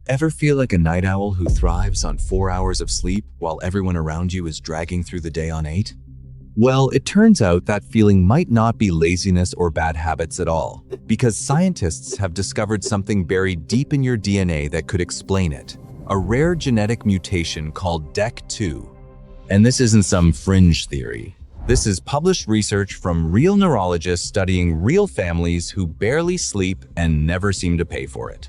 Ever feel like a night owl who thrives on 4 hours of sleep while everyone around you is dragging through the day on 8? Well, it turns out that feeling might not be laziness or bad habits at all, because scientists have discovered something buried deep in your DNA that could explain it. A rare genetic mutation called DEC2. And this isn't some fringe theory. This is published research from real neurologists studying real families who barely sleep and never seem to pay for it.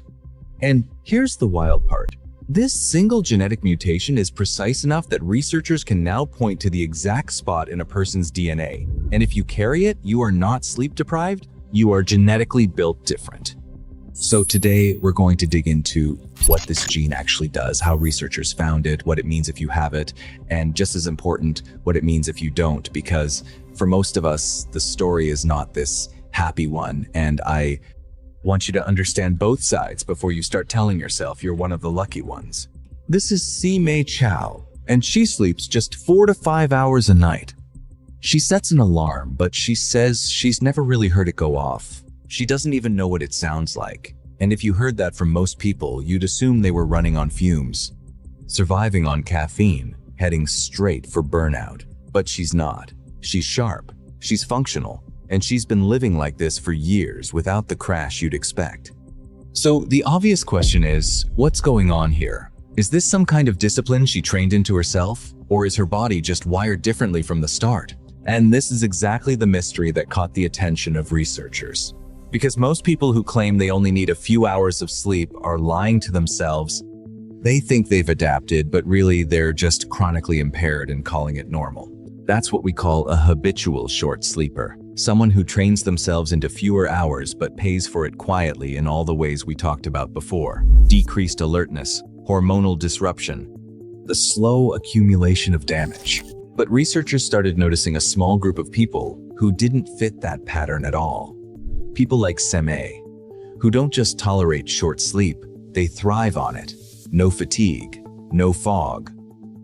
And here's the wild part. This single genetic mutation is precise enough that researchers can now point to the exact spot in a person's DNA. And if you carry it, you are not sleep deprived, you are genetically built different. So today we're going to dig into what this gene actually does, how researchers found it, what it means if you have it, and just as important, what it means if you don't, because for most of us, the story is not this happy one, and I want you to understand both sides before you start telling yourself you're one of the lucky ones. This is Ce Mei Chao, and she sleeps just 4 to 5 hours a night. She sets an alarm, but she says she's never really heard it go off. She doesn't even know what it sounds like. And if you heard that from most people, you'd assume they were running on fumes, surviving on caffeine, heading straight for burnout. But she's not. She's sharp, she's functional, and she's been living like this for years without the crash you'd expect. So the obvious question is, what's going on here? Is this some kind of discipline she trained into herself? Or is her body just wired differently from the start? And this is exactly the mystery that caught the attention of researchers. Because most people who claim they only need a few hours of sleep are lying to themselves. They think they've adapted, but really they're just chronically impaired and calling it normal. That's what we call a habitual short sleeper. Someone who trains themselves into fewer hours but pays for it quietly in all the ways we talked about before. Decreased alertness, hormonal disruption, the slow accumulation of damage. But researchers started noticing a small group of people who didn't fit that pattern at all. People like Ce Mei, who don't just tolerate short sleep, they thrive on it. No fatigue, no fog,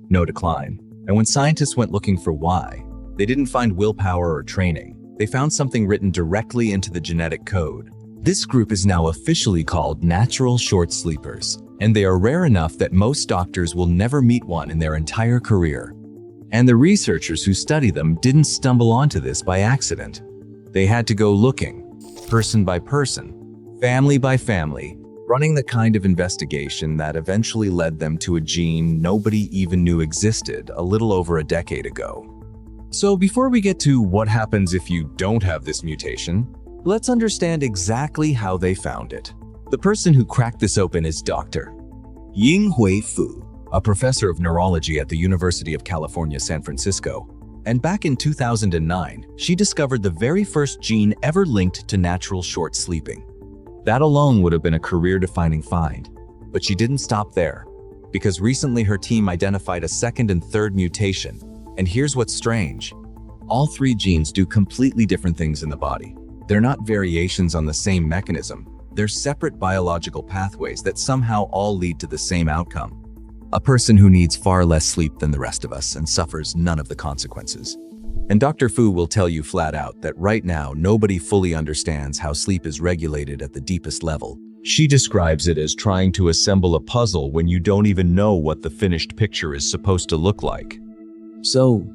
no decline. And when scientists went looking for why, they didn't find willpower or training. They found something written directly into the genetic code. This group is now officially called natural short sleepers, and they are rare enough that most doctors will never meet one in their entire career. And the researchers who study them didn't stumble onto this by accident. They had to go looking, person by person, family by family, running the kind of investigation that eventually led them to a gene nobody even knew existed a little over a decade ago. So before we get to what happens if you don't have this mutation, let's understand exactly how they found it. The person who cracked this open is Dr. Ying-Hui Fu, a professor of neurology at the University of California, San Francisco. And back in 2009, she discovered the very first gene ever linked to natural short sleeping. That alone would have been a career-defining find. But she didn't stop there, because recently her team identified a second and third mutation. And here's what's strange. All three genes do completely different things in the body. They're not variations on the same mechanism. They're separate biological pathways that somehow all lead to the same outcome. A person who needs far less sleep than the rest of us and suffers none of the consequences. And Dr. Fu will tell you flat out that right now nobody fully understands how sleep is regulated at the deepest level. She describes it as trying to assemble a puzzle when you don't even know what the finished picture is supposed to look like. So,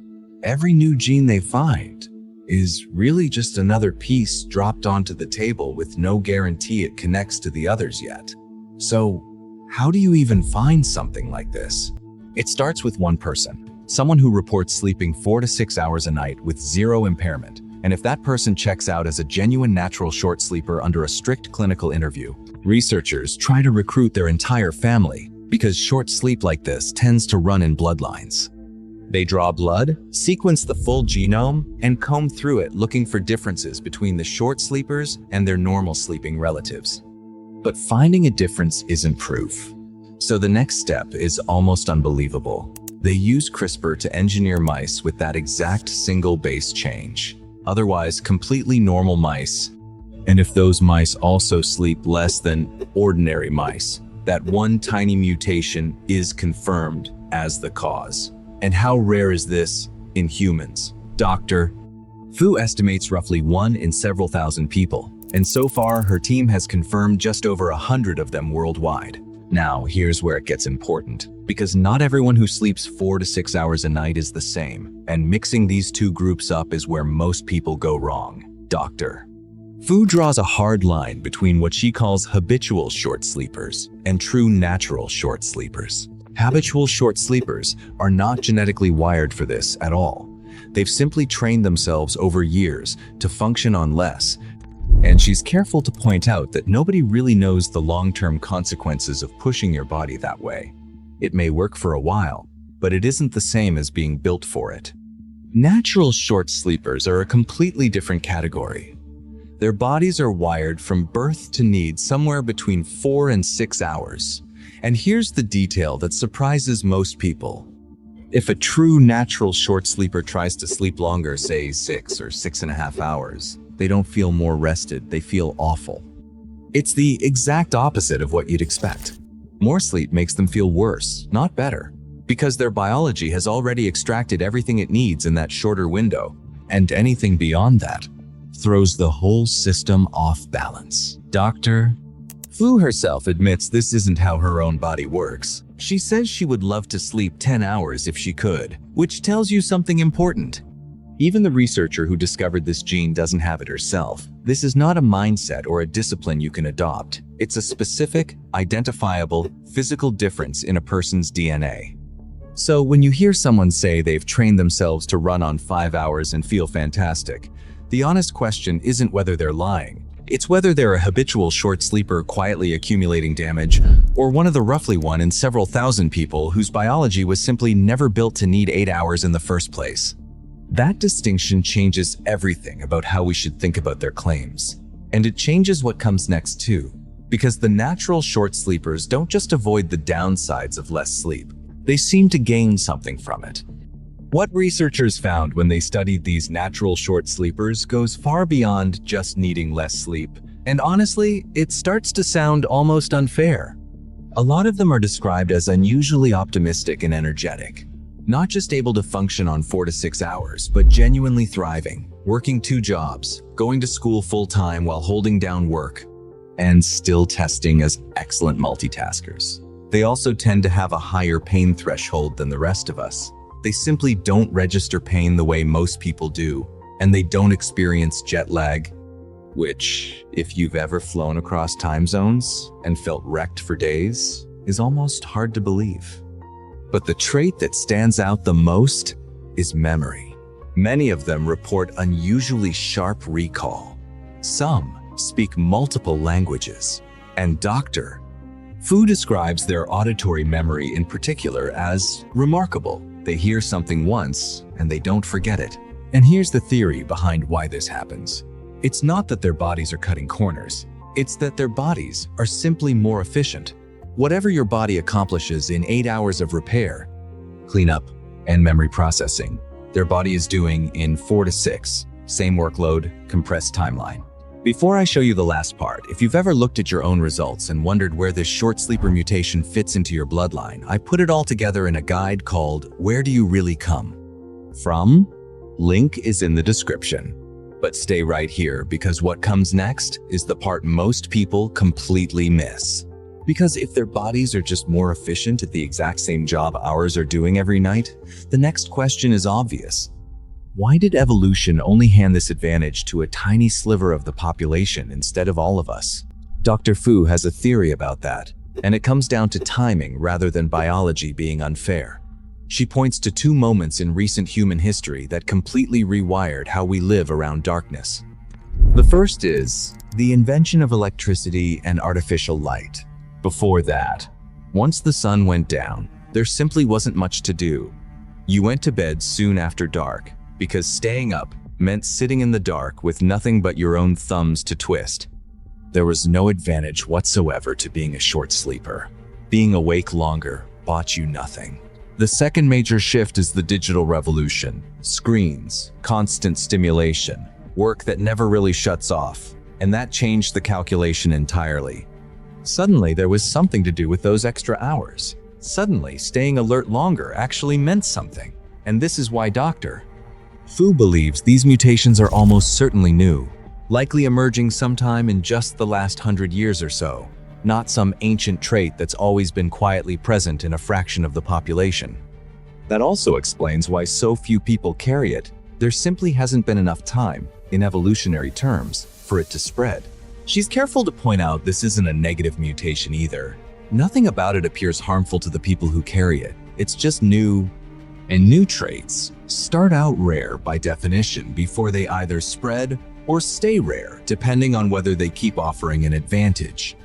every new gene they find is really just another piece dropped onto the table with no guarantee it connects to the others yet. So, how do you even find something like this? It starts with one person, someone who reports sleeping 4 to 6 hours a night with zero impairment. And if that person checks out as a genuine natural short sleeper under a strict clinical interview, researchers try to recruit their entire family because short sleep like this tends to run in bloodlines. They draw blood, sequence the full genome, and comb through it looking for differences between the short sleepers and their normal sleeping relatives. But finding a difference isn't proof. So the next step is almost unbelievable. They use CRISPR to engineer mice with that exact single base change, otherwise completely normal mice. And if those mice also sleep less than ordinary mice, that one tiny mutation is confirmed as the cause. And how rare is this in humans? Dr. Fu estimates roughly 1 in several thousand people, and so far her team has confirmed just over 100 of them worldwide. Now, here's where it gets important, because not everyone who sleeps 4 to 6 hours a night is the same, and mixing these two groups up is where most people go wrong. Dr. Fu draws a hard line between what she calls habitual short sleepers and true natural short sleepers. Habitual short sleepers are not genetically wired for this at all. They've simply trained themselves over years to function on less. And she's careful to point out that nobody really knows the long-term consequences of pushing your body that way. It may work for a while, but it isn't the same as being built for it. Natural short sleepers are a completely different category. Their bodies are wired from birth to need somewhere between 4 and 6 hours. And here's the detail that surprises most people. If a true natural short sleeper tries to sleep longer, say 6 or 6.5 hours, they don't feel more rested, they feel awful. It's the exact opposite of what you'd expect. More sleep makes them feel worse, not better, because their biology has already extracted everything it needs in that shorter window, and anything beyond that throws the whole system off balance. Dr. Fu herself admits this isn't how her own body works. She says she would love to sleep 10 hours if she could, which tells you something important. Even the researcher who discovered this gene doesn't have it herself. This is not a mindset or a discipline you can adopt. It's a specific, identifiable, physical difference in a person's DNA. So when you hear someone say they've trained themselves to run on 5 hours and feel fantastic, the honest question isn't whether they're lying. It's whether they're a habitual short sleeper quietly accumulating damage, or one of the roughly 1 in several thousand people whose biology was simply never built to need 8 hours in the first place. That distinction changes everything about how we should think about their claims. And it changes what comes next too, because the natural short sleepers don't just avoid the downsides of less sleep, they seem to gain something from it. What researchers found when they studied these natural short sleepers goes far beyond just needing less sleep, and honestly, it starts to sound almost unfair. A lot of them are described as unusually optimistic and energetic, not just able to function on 4 to 6 hours, but genuinely thriving, working 2 jobs, going to school full-time while holding down work, and still testing as excellent multitaskers. They also tend to have a higher pain threshold than the rest of us. They simply don't register pain the way most people do, and they don't experience jet lag, which, if you've ever flown across time zones and felt wrecked for days, is almost hard to believe. But the trait that stands out the most is memory. Many of them report unusually sharp recall. Some speak multiple languages, and Dr. Fu describes their auditory memory in particular as remarkable. They hear something once, and they don't forget it. And here's the theory behind why this happens. It's not that their bodies are cutting corners. It's that their bodies are simply more efficient. Whatever your body accomplishes in 8 hours of repair, cleanup, and memory processing, their body is doing in 4 to 6. Same workload, compressed timeline. Before I show you the last part, if you've ever looked at your own results and wondered where this short sleeper mutation fits into your bloodline, I put it all together in a guide called Where Do You Really Come From? Link is in the description. But stay right here, because what comes next is the part most people completely miss. Because if their bodies are just more efficient at the exact same job ours are doing every night, the next question is obvious. Why did evolution only hand this advantage to a tiny sliver of the population instead of all of us? Dr. Fu has a theory about that, and it comes down to timing rather than biology being unfair. She points to 2 moments in recent human history that completely rewired how we live around darkness. The first is the invention of electricity and artificial light. Before that, once the sun went down, there simply wasn't much to do. You went to bed soon after dark, because staying up meant sitting in the dark with nothing but your own thumbs to twist. There was no advantage whatsoever to being a short sleeper. Being awake longer bought you nothing. The second major shift is the digital revolution. Screens, constant stimulation, work that never really shuts off, and that changed the calculation entirely. Suddenly, there was something to do with those extra hours. Suddenly, staying alert longer actually meant something. And this is why Dr. Fu believes these mutations are almost certainly new, likely emerging sometime in just the last 100 years or so. not some ancient trait that's always been quietly present in a fraction of the population. That also explains why so few people carry it. There simply hasn't been enough time, in evolutionary terms, for it to spread. She's careful to point out this isn't a negative mutation either. Nothing about it appears harmful to the people who carry it. It's just new, and new traits start out rare by definition before they either spread or stay rare, depending on whether they keep offering an advantage.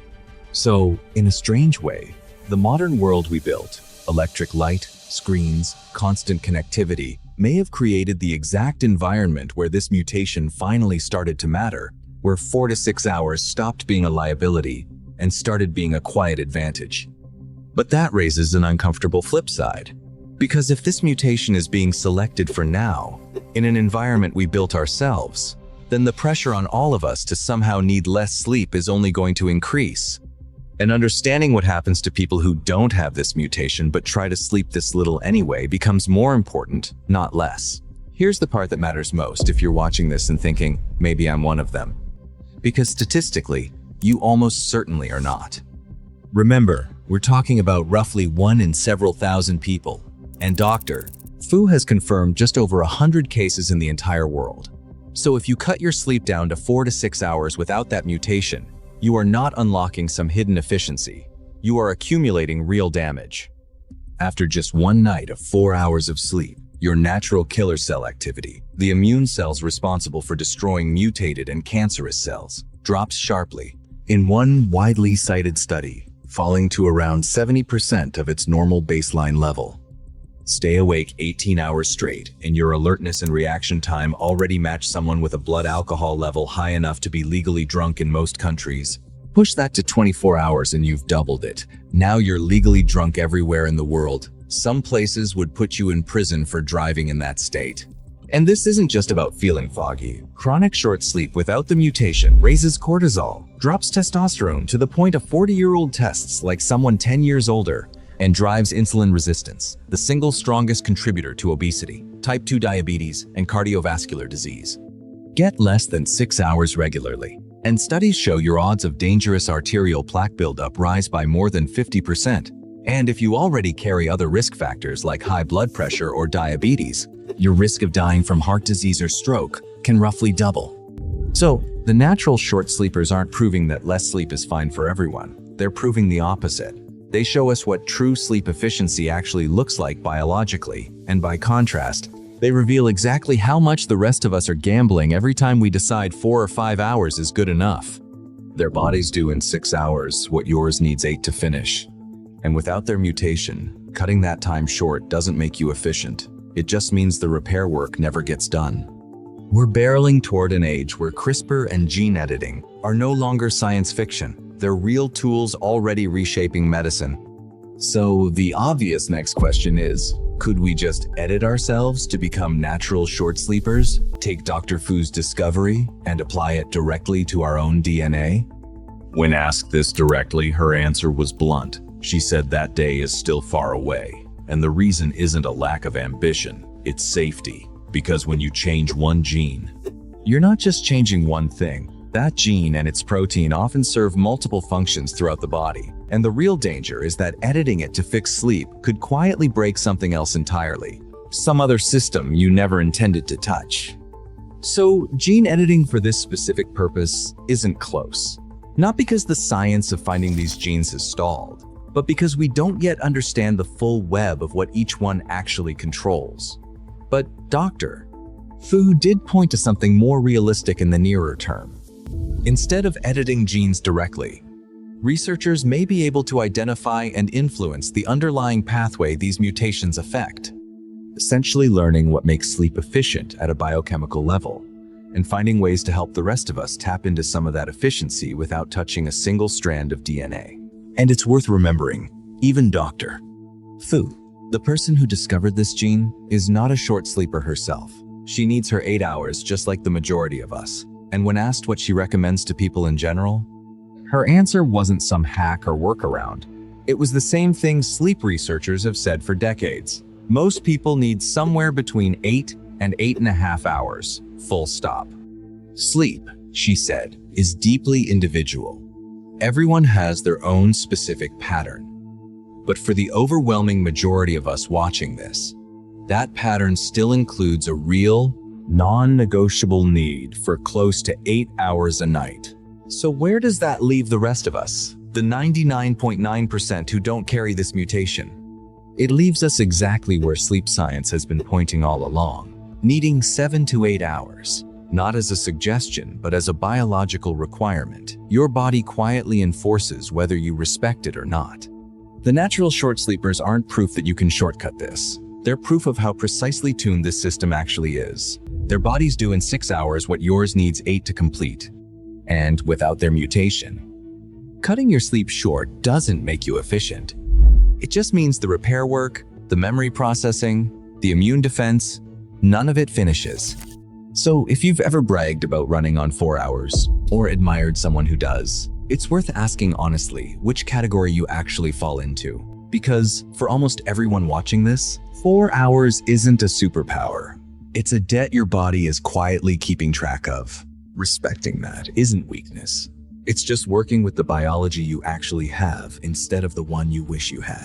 So, in a strange way, the modern world we built, electric light, screens, constant connectivity, may have created the exact environment where this mutation finally started to matter, where 4 to 6 hours stopped being a liability and started being a quiet advantage. But that raises an uncomfortable flip side. Because if this mutation is being selected for now, in an environment we built ourselves, then the pressure on all of us to somehow need less sleep is only going to increase. And understanding what happens to people who don't have this mutation but try to sleep this little anyway becomes more important, not less. Here's the part that matters most if you're watching this and thinking, maybe I'm one of them. Because statistically, you almost certainly are not. Remember, we're talking about roughly 1 in several thousand people, and Dr. Fu has confirmed just over 100 cases in the entire world. So if you cut your sleep down to 4 to 6 hours without that mutation, you are not unlocking some hidden efficiency. You are accumulating real damage. After just one night of 4 hours of sleep, your natural killer cell activity, the immune cells responsible for destroying mutated and cancerous cells, drops sharply. In one widely cited study, falling to around 70% of its normal baseline level. Stay awake 18 hours straight, and your alertness and reaction time already match someone with a blood alcohol level high enough to be legally drunk in most countries. Push that to 24 hours and you've doubled it. Now you're legally drunk everywhere in the world. Some places would put you in prison for driving in that state. And this isn't just about feeling foggy. Chronic short sleep without the mutation raises cortisol, drops testosterone to the point of 40-year-old tests like someone 10 years older, and drives insulin resistance, the single strongest contributor to obesity, type 2 diabetes, and cardiovascular disease. Get less than 6 hours regularly, and studies show your odds of dangerous arterial plaque buildup rise by more than 50%. And if you already carry other risk factors like high blood pressure or diabetes, your risk of dying from heart disease or stroke can roughly double. So, the natural short sleepers aren't proving that less sleep is fine for everyone. They're proving the opposite. They show us what true sleep efficiency actually looks like biologically, and by contrast, they reveal exactly how much the rest of us are gambling every time we decide 4 or 5 hours is good enough. Their bodies do in 6 hours what yours needs 8 to finish. And without their mutation, cutting that time short doesn't make you efficient. It just means the repair work never gets done. We're barreling toward an age where CRISPR and gene editing are no longer science fiction. They're real tools already reshaping medicine. So the obvious next question is, could we just edit ourselves to become natural short sleepers, take Dr. Fu's discovery, and apply it directly to our own DNA? When asked this directly, her answer was blunt. She said that day is still far away, and the reason isn't a lack of ambition, it's safety. Because when you change one gene, you're not just changing one thing. That gene and its protein often serve multiple functions throughout the body, and the real danger is that editing it to fix sleep could quietly break something else entirely, some other system you never intended to touch. So, gene editing for this specific purpose isn't close. Not because the science of finding these genes has stalled, but because we don't yet understand the full web of what each one actually controls. But Dr. Fu did point to something more realistic in the nearer term. Instead of editing genes directly, researchers may be able to identify and influence the underlying pathway these mutations affect, essentially learning what makes sleep efficient at a biochemical level, and finding ways to help the rest of us tap into some of that efficiency without touching a single strand of DNA. And it's worth remembering, even Dr. Fu, the person who discovered this gene, is not a short sleeper herself. She needs her 8 hours just like the majority of us. And when asked what she recommends to people in general, her answer wasn't some hack or workaround. It was the same thing sleep researchers have said for decades. Most people need somewhere between 8 and 8.5 hours, full stop. Sleep, she said, is deeply individual. Everyone has their own specific pattern. But for the overwhelming majority of us watching this, that pattern still includes a real, non-negotiable need for close to 8 hours a night. So where does that leave the rest of us, the 99.9% who don't carry this mutation? It leaves us exactly where sleep science has been pointing all along, needing 7 to 8 hours. Not as a suggestion, but as a biological requirement. Your body quietly enforces whether you respect it or not. The natural short sleepers aren't proof that you can shortcut this. They're proof of how precisely tuned this system actually is. Their bodies do in 6 hours what yours needs 8 to complete. And without their mutation. Cutting your sleep short doesn't make you efficient. It just means the repair work, the memory processing, the immune defense, none of it finishes. So if you've ever bragged about running on 4 hours, or admired someone who does, it's worth asking honestly which category you actually fall into. Because for almost everyone watching this, 4 hours isn't a superpower. It's a debt your body is quietly keeping track of. Respecting that isn't weakness. It's just working with the biology you actually have instead of the one you wish you had.